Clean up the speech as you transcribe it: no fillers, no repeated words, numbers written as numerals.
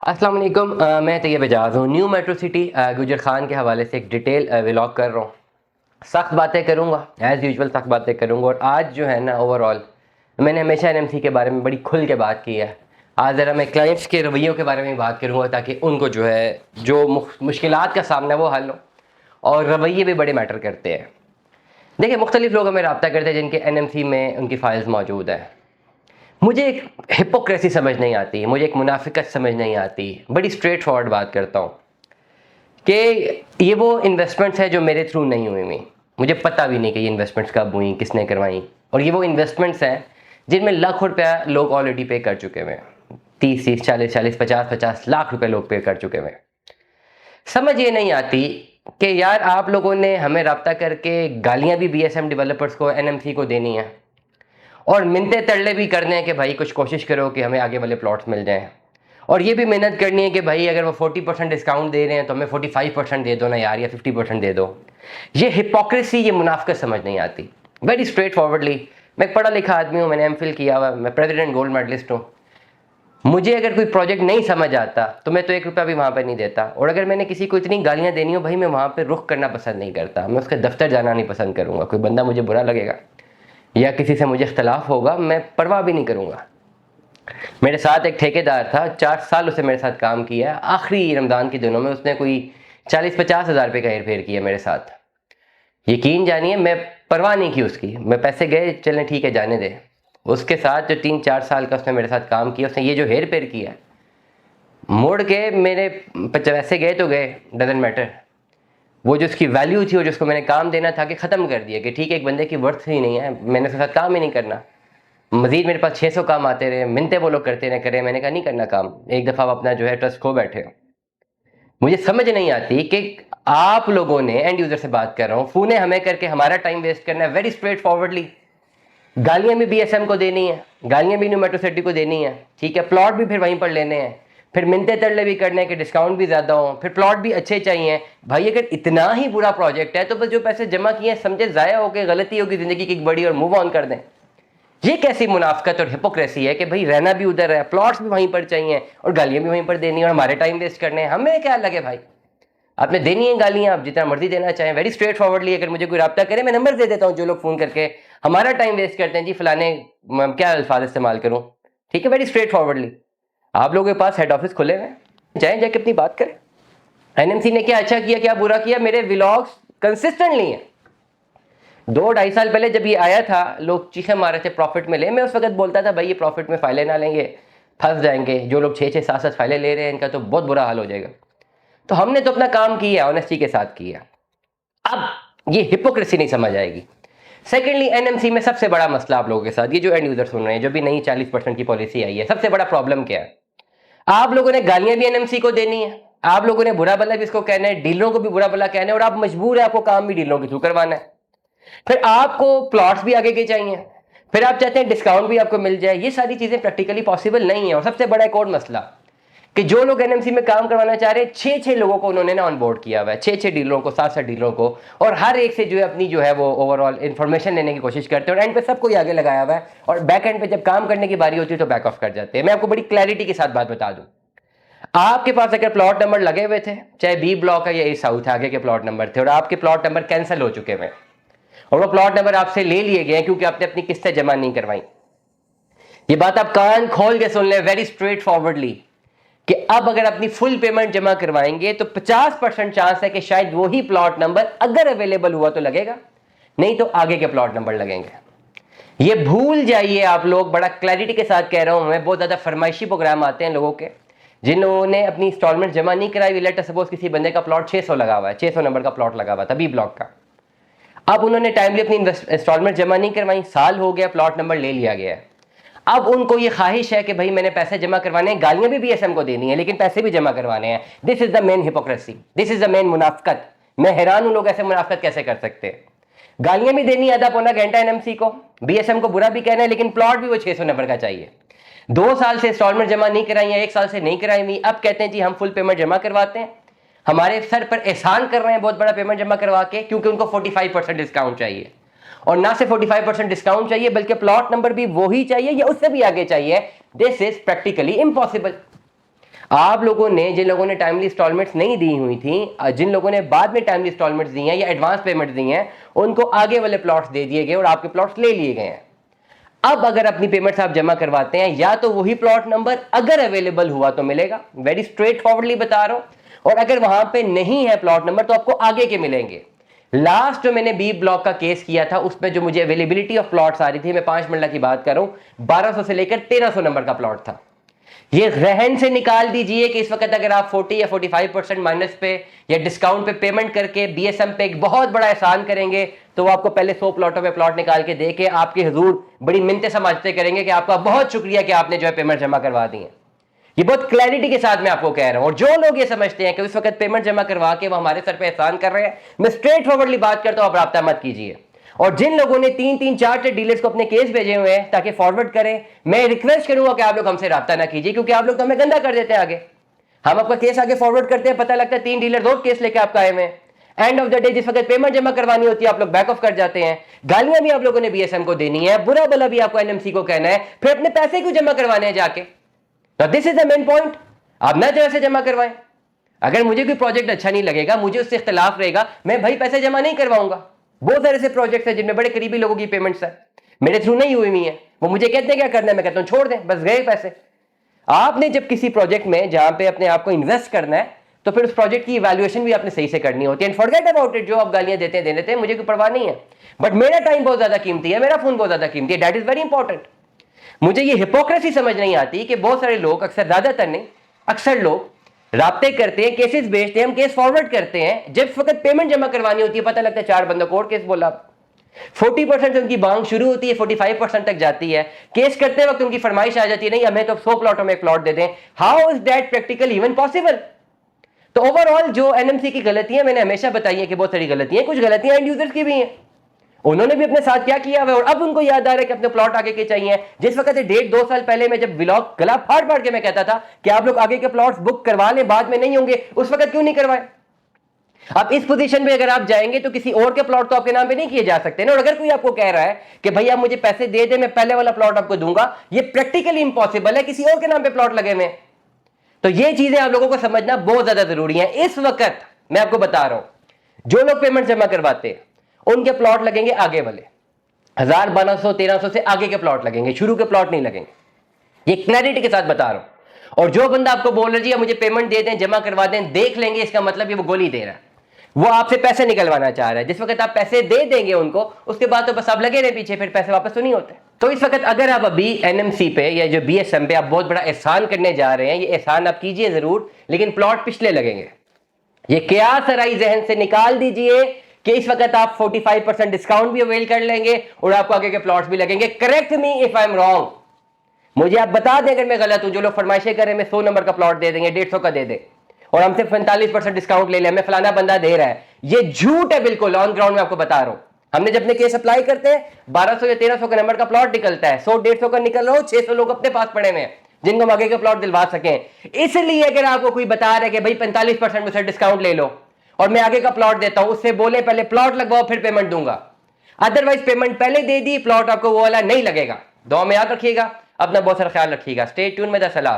अस्सलाम वालेकुम। मैं तैयब एजाज़ हूँ। न्यू मेट्रो सिटी गुजर खान के हवाले से एक डिटेल व्लॉग कर रहा हूँ। सख्त बातें करूँगा, एज़ यूजुअल सख्त बातें करूँगा। और आज जो है ना, ओवरऑल मैंने हमेशा एनएमसी के बारे में बड़ी खुल के बात की है। आज ज़रा मैं क्लाइंट्स के रवैयों के बारे में बात करूँगा ताकि उनको जो है जो मुश्किलात का सामना है वो हल हो। और रवैये भी बड़े मैटर करते हैं। देखिए, मुख्तलिफ लोग हमें रब्ता करते हैं जिनके एनएमसी में उनकी फ़ाइल्स मौजूद है। मुझे एक हिपोक्रेसी समझ नहीं आती, मुझे एक मुनाफिकत समझ नहीं आती। बड़ी स्ट्रेट फॉरवर्ड बात करता हूँ कि ये वो इन्वेस्टमेंट्स है जो मेरे थ्रू नहीं हुई हुई। मुझे पता भी नहीं कि ये इन्वेस्टमेंट्स कब हुई, किसने करवाई। और ये वो इन्वेस्टमेंट्स हैं जिनमें लाखों रुपया लोग ऑलरेडी पे कर चुके हुए हैं। 30-30, 40-40, 50-50 लाख रुपए लोग पे कर चुके हुए हैं। समझ ये नहीं आती कि यार आप लोगों ने हमें रब्ता करके गालियां भी बीएसएम डेवलपर्स को, एनएमसी को देनी है, और मिन्नतें तरले भी करने हैं कि भाई कुछ कोशिश करो कि हमें आगे वाले प्लॉट्स मिल जाएं। और ये भी मेहनत करनी है कि भाई अगर वो 40% डिस्काउंट दे रहे हैं तो हमें 45% दे दो ना यार, या 50% दे दो। ये हिपोक्रेसी, ये मुनाफिकत समझ नहीं आती। वेरी स्ट्रेट फॉरवर्डली, मैं एक पढ़ा लिखा आदमी हूँ, मैंने एमफिल किया हुआ, मैं प्रेसिडेंट गोल्ड मेडलिस्ट हूँ। मुझे अगर कोई प्रोजेक्ट नहीं समझ आता तो मैं तो 1 रुपया भी वहाँ पर नहीं देता। और अगर मैंने किसी को इतनी गालियाँ देनी हो भाई, मैं वहाँ पर रुख करना पसंद नहीं करता, मैं उसके दफ्तर जाना नहीं पसंद करूँगा। कोई बंदा मुझे बुरा लगेगा या किसी से मुझे इख्तलाफ होगा, मैं परवाह भी नहीं करूँगा। मेरे साथ एक ठेकेदार था, 4 साल उसने मेरे साथ काम किया। आखिरी रमज़ान के दिनों में उसने कोई 40-50 हज़ार रुपये का हेर फेर किया मेरे साथ। यकीन जानिए, मैं परवाह नहीं की उसकी। मैं पैसे गए, चलें ठीक है जाने दे। उसके साथ जो 3-4 साल का उसने मेरे साथ काम किया, उसने ये जो हेर फेर किया, मुड़ के मेरे पैसे गए तो गए, डजंट मैटर। वो जो उसकी वैल्यू थी और जिसको मैंने काम देना था कि ख़त्म कर दिया कि ठीक है, एक बंदे की वर्थ ही नहीं है, मैंने उसके साथ काम ही नहीं करना। मजीद मेरे पास 600 काम आते रहे, मिनते वो लोग करते रहे, करें। मैंने कहा नहीं करना काम, एक दफ़ा आप अपना जो है ट्रस्ट खो बैठे हो। मुझे समझ नहीं आती कि आप लोगों ने, एंड यूज़र से बात कर रहा हूँ, फ़ोने हमें करके हमारा टाइम वेस्ट करना है। वेरी स्ट्रेट फॉरवर्डली, गालियाँ भी बीएसएम को देनी है, गालियाँ भी न्यू मेट्रो सिटी को देनी है, ठीक है। प्लॉट भी फिर वहीं पर लेने हैं, फिर मिनते तरले भी करने के डिस्काउंट भी ज़्यादा हो, फिर प्लॉट भी अच्छे चाहिए। भाई अगर इतना ही बुरा प्रोजेक्ट है तो बस जो पैसे जमा किए समझे ज़ाया हो गए, गलती होगी ज़िंदगी की बड़ी, और मूव ऑन कर दें। ये कैसी मुनाफिकत और हिपोक्रेसी है कि भाई रहना भी उधर है, प्लॉट्स भी वहीं पर चाहिए और गालियाँ भी वहीं पर देनी है और हमारे टाइम वेस्ट करने हैं। हमें क्या लगे भाई, आपने देनी है गालियाँ, आप जितना मर्जी देना चाहें। वेरी स्ट्रेट फॉरवर्डली, अगर मुझे कोई रब्ता करे, मैं नंबर दे देता हूँ जो लोग फ़ोन करके हमारा टाइम वेस्ट करते हैं। जी फलाने, क्या अल्फाज इस्तेमाल करूँ, ठीक है। वेरी स्ट्रेट फॉरवर्डली, आप लोगों के पास हेड ऑफिस खुले हुए हैं, जाएँ जाके अपनी बात करें। एनएमसी ने क्या अच्छा किया, क्या बुरा किया? मेरे व्लॉग्स कंसिस्टेंटली हैं। 2-2.5 साल पहले जब ये आया था, लोग चीखें मार रहे थे प्रॉफिट में ले। मैं उस वक्त बोलता था भाई ये प्रॉफिट में फाइलें ना लेंगे फंस जाएंगे। जो लोग 6-6, 7-7 फाइलें ले रहे हैं, इनका तो बहुत बुरा हाल हो जाएगा। तो हमने तो अपना काम किया, ऑनेस्टी के साथ किया। अब ये हिपोक्रेसी नहीं समझ आएगी। सेकेंडली, एनएमसी में सबसे बड़ा मसला आप लोगों के साथ, ये जो एंड यूजर सुन रहे हैं, जो भी नई 40% की पॉलिसी आई है, सबसे बड़ा प्रॉब्लम क्या है? आप लोगों ने गालियां भी एनएमसी को देनी है, आप लोगों ने बुरा भला भी इसको कहना है, डीलरों को भी बुरा भला कहना है, और आप मजबूर है, आपको काम भी डीलरों के थ्रू करवाना है। फिर आपको प्लॉट्स भी आगे के चाहिए, फिर आप चाहते हैं डिस्काउंट भी आपको मिल जाए। ये सारी चीजें प्रैक्टिकली पॉसिबल नहीं है। और सबसे बड़ा एक और मसला कि जो लोग एनएमसी में काम करवाना चाह रहे हैं, 6-6 लोगों को उन्होंने ना ऑन बोर्ड किया हुआ है, 6-6 डीलरों को, 7-7 डीलरों को, और हर एक से जो है अपनी जो है वो ओवरऑल इन्फॉर्मेशन लेने की कोशिश करते हैं, और एंड पे सबको आगे लगाया हुआ है, और बैक एंड पे जब काम करने की बारी होती है तो बैक ऑफ कर जाते हैं। मैं आपको बड़ी क्लैरिटी के साथ बात बता दूं, आपके पास अगर प्लॉट नंबर लगे हुए थे, चाहे बी ब्लॉक है या ए साउथ है, आगे के प्लॉट नंबर थे, और आपके प्लॉट नंबर कैंसिल हो चुके हैं और वो प्लॉट नंबर आपसे ले लिए गए क्योंकि आपने अपनी किस्तें जमा नहीं करवाई, ये बात आप कान खोल के सुन ले वेरी स्ट्रेट फॉरवर्डली, कि अब अगर अपनी फुल पेमेंट जमा करवाएंगे तो 50% चांस है कि शायद वही प्लॉट नंबर अगर अवेलेबल हुआ तो लगेगा, नहीं तो आगे के प्लॉट नंबर लगेंगे। ये भूल जाइए आप लोग, बड़ा क्लैरिटी के साथ कह रहा हूं। मैं बहुत ज्यादा फरमाइशी प्रोग्राम आते हैं लोगों के, जिन लोगों ने अपनी इंस्टॉलमेंट जमा नहीं कराई। लेट सपोज किसी बंदे का प्लॉट 600 लगा हुआ है, 600 नंबर का प्लॉट लगा हुआ था बी ब्लॉक का। अब उन्होंने टाइमली अपनी इंस्टॉलमेंट जमा नहीं करवाई, साल हो गया, प्लॉट नंबर ले लिया गया है। अब उनको ये ख्वाहिश है कि भाई मैंने पैसे जमा करवाने हैं, गालियां भी बीएसएम को देनी है, लेकिन पैसे भी जमा करवाने हैं। This is the main hypocrisy, this is the main मुनाफिकत। मैं हैरान हूं लोग ऐसे मुनाफिकत कैसे कर सकते हैं। गालियां भी देनी आधा पौना घंटा एनएमसी को, बीएसएम को बुरा भी कहना है, लेकिन प्लॉट भी वो 600 नंबर का चाहिए। 2 साल से इंस्टॉलमेंट जमा नहीं कराई है, 1 साल से नहीं कराई हुई, अब कहते हैं जी हम फुल पेमेंट जमा करवाते हैं। हमारे सर पर एहसान कर रहे हैं बहुत बड़ा पेमेंट जमा करवा के, क्योंकि उनको 45% डिस्काउंट चाहिए। और ना से 45% डिस्काउंट चाहिए, बल्कि प्लॉट नंबर भी वही चाहिए या उससे भी आगे चाहिए। This is practically impossible. आप लोगों ने, जिन लोगों ने टाइमली इंस्टॉलमेंट्स नहीं दी हुई थी, जिन लोगों ने बाद में टाइमली इंस्टॉलमेंट्स दी हैं या एडवांस पेमेंट दी हैं, उनको आगे वाले प्लॉट्स दे दिए गए और आपके प्लॉट्स ले लिए गए हैं। अब अगर अपनी पेमेंट्स आप जमा करवाते हैं, या तो वही प्लॉट नंबर अगर अवेलेबल हुआ तो मिलेगा, वेरी स्ट्रेट फॉरवर्डली बता रहा हूं, और अगर वहां पे नहीं है प्लॉट नंबर तो आपको आगे के मिलेंगे। लास्ट जो मैंने बी ब्लॉक का केस किया था उसमें जो मुझे अवेलेबिलिटी ऑफ प्लॉट्स आ रही थी, मैं 5 मिनट की बात कर रहा हूं, 1200 से लेकर 1300 नंबर का प्लॉट था। ये रहन से निकाल दीजिए कि इस वक्त अगर आप 40 या 45% माइनस पे या डिस्काउंट पे पेमेंट करके बीएसएम पे एक बहुत बड़ा एहसान करेंगे, तो वो आपको पहले 100 प्लॉटों पे प्लॉट निकाल के दे के आपके हुजूर बड़ी मिन्नतें समाजते करेंगे कि आपका बहुत शुक्रिया कि आपने जो है पेमेंट जमा करवा दी है। ये बहुत क्लैरिटी के साथ मैं आपको कह रहा हूं। और जो लोग ये समझते हैं कि इस वक्त पेमेंट जमा करवा के वो हमारे सर पे एहसान कर रहे हैं, मैं स्ट्रेट फॉरवर्डली बात करता हूं, आप राब्ता मत कीजिए। और जिन लोगों ने 3-3, 4-4 डीलर्स को अपने केस भेजे हुए हैं ताकि फॉरवर्ड करें, मैं रिक्वेस्ट करूंगा कि आप लोग हमसे राब्ता ना कीजिए, क्योंकि आप लोग तो हमें गंदा कर देते हैं। आगे हम आपका केस आगे फॉरवर्ड करते हैं, पता लगता है 3 डीलर और केस लेके आपका आए हुए हैं। एंड ऑफ द डे जिस वक्त पेमेंट जमा करवानी होती है आप लोग बैक ऑफ कर जाते हैं। गालियां भी आप लोगों ने बीएसएम को देनी है, बुरा भला भी आपको एनएमसी को कहना है, फिर अपने पैसे क्यों जमा करवाने हैं जाके? This is the main point. आप ना जगह से जमा करवाएं। अगर मुझे कोई प्रोजेक्ट अच्छा नहीं लगेगा, मुझे उससे इख्तिलाफ रहेगा, मैं भाई पैसे जमा नहीं करवाऊंगा। बहुत सारे ऐसे प्रोजेक्ट्स हैं जिनमें बड़े करीबी लोगों की पेमेंट्स है, मेरे थ्रू नहीं हुई हुई है, वो मुझे कहते हैं क्या करना है, मैं कहता हूं छोड़ दें, बस गए पैसे। आपने जब किसी प्रोजेक्ट में जहां पे अपने आप को इन्वेस्ट करना है, तो फिर उस प्रोजेक्ट की इवैल्यूएशन भी आपने सही से करनी होती है। एंड फॉरगेट अबाउट इट, जो आप गालियां देते हैं दे देते हैं, मुझे कोई परवाह नहीं है, बट मेरा टाइम बहुत ज्यादा कीमती है, मेरा फोन बहुत ज्यादा कीमती है, दैट इज वेरी इंपॉर्टेंट। मुझे ये हिपोक्रेसी समझ नहीं आती कि बहुत सारे लोग, अक्सर, ज्यादातर नहीं, अक्सर लोग राब्ते करते हैं, केसेस भेजते हैं, हम केस फॉरवर्ड करते हैं, जब वक्त पेमेंट जमा करवानी होती है पता लगता है 4 बंदों को और केस बोला। 40% से उनकी मांग शुरू होती है, 45% तक जाती है। केस करते वक्त उनकी फरमाइश आ जाती है, नहीं हमें तो 100 प्लॉटों में एक प्लॉट दे दें। How is that practical even possible? तो ओवरऑल जो एनएमसी की गलतियां मैंने हमेशा बताई है कि बहुत सारी गलतियां, कुछ गलतियां एंड यूजर्स की भी हैं। उन्होंने भी अपने साथ क्या किया हुआ है और अब उनको याद आ रहा है कि अपने प्लॉट आगे के चाहिए। जिस वक्त 1.5-2 साल पहले मैं जब व्लॉग गला फाड़ फाड़ के मैं कहता था कि आप लोग आगे के प्लॉट्स बुक करवा लें, बाद में नहीं होंगे, उस वक्त क्यों नहीं करवाए? अब इस पोजीशन में अगर आप जाएंगे तो किसी और के प्लॉट तो आपके नाम पे नहीं किए जा सकते ना। और अगर कोई आपको कह रहा है कि भैया मुझे पैसे दे दे, मैं पहले वाला प्लॉट आपको दूंगा, ये प्रैक्टिकली इंपॉसिबल है, किसी और के नाम पे प्लॉट लगे हुए। तो ये चीजें आप लोगों को समझना बहुत ज्यादा जरूरी है। इस वक्त मैं आपको बता रहा हूं, जो लोग पेमेंट जमा करवाते हैं उनके प्लॉट लगेंगे आगे वाले 1000, 1200, 1300 से आगे के प्लॉट लगेंगे, शुरू के प्लॉट नहीं लगेंगे। ये क्लैरिटी के साथ बता रहा हूं। और जो बंदा आपको बोल रहा है जी मुझे पेमेंट दे दें, जमा करवा दें, देख लेंगे, इसका मतलब ये वो गोली दे रहा है, वो आपसे पैसे निकलवाना चाह रहा है। जिस वक्त आप पैसे दे देंगे उनको, उसके बाद तो बस आप लगे रहे पीछे, फिर पैसे वापस तो नहीं होते। तो इस वक्त अगर आप अभी एनएमसी पे या जो बीएसएम पे आप बहुत बड़ा एहसान करने जा रहे हैं, ये एहसान आप कीजिए जरूर, लेकिन प्लॉट पिछले लगेंगे। ये क्या सराई जहन से निकाल दीजिए कि इस वक्त आप 45% डिस्काउंट भी अवेल कर लेंगे और आपको आगे के प्लॉट्स भी लगेंगे। Correct me if I am wrong, मुझे आप बता दें अगर मैं गलत हूं। जो लोग फरमाइशें करें मैं 100 नंबर का प्लॉट दे देंगे, 150 का दे दे और हमसे 45% डिस्काउंट ले लें, हमें फलाना बंदा दे रहा है, ये झूठ है बिल्कुल। ऑन ग्राउंड में आपको बता रहा हूं, हमने जब अपने केस अप्लाई करते हैं 1200 या 1300 का नंबर का प्लॉट निकलता है, 100-150 का निकल रहा हो, 600 लोग अपने पास पड़े हुए हैं जिनको हम आगे के प्लॉट दिलवा सकें। इसलिए अगर आपको कोई बता रहा है कि भाई 45% मुझसे डिस्काउंट ले लो और मैं आगे का प्लॉट देता हूं, उससे बोले पहले प्लॉट लगवाओ फिर पेमेंट दूंगा। अदरवाइज पेमेंट पहले दे दी, प्लॉट आपको वो वाला नहीं लगेगा। दुआ में याद रखिएगा, अपना बहुत सारा ख्याल रखिएगा। स्टे ट्यून में द सलाह।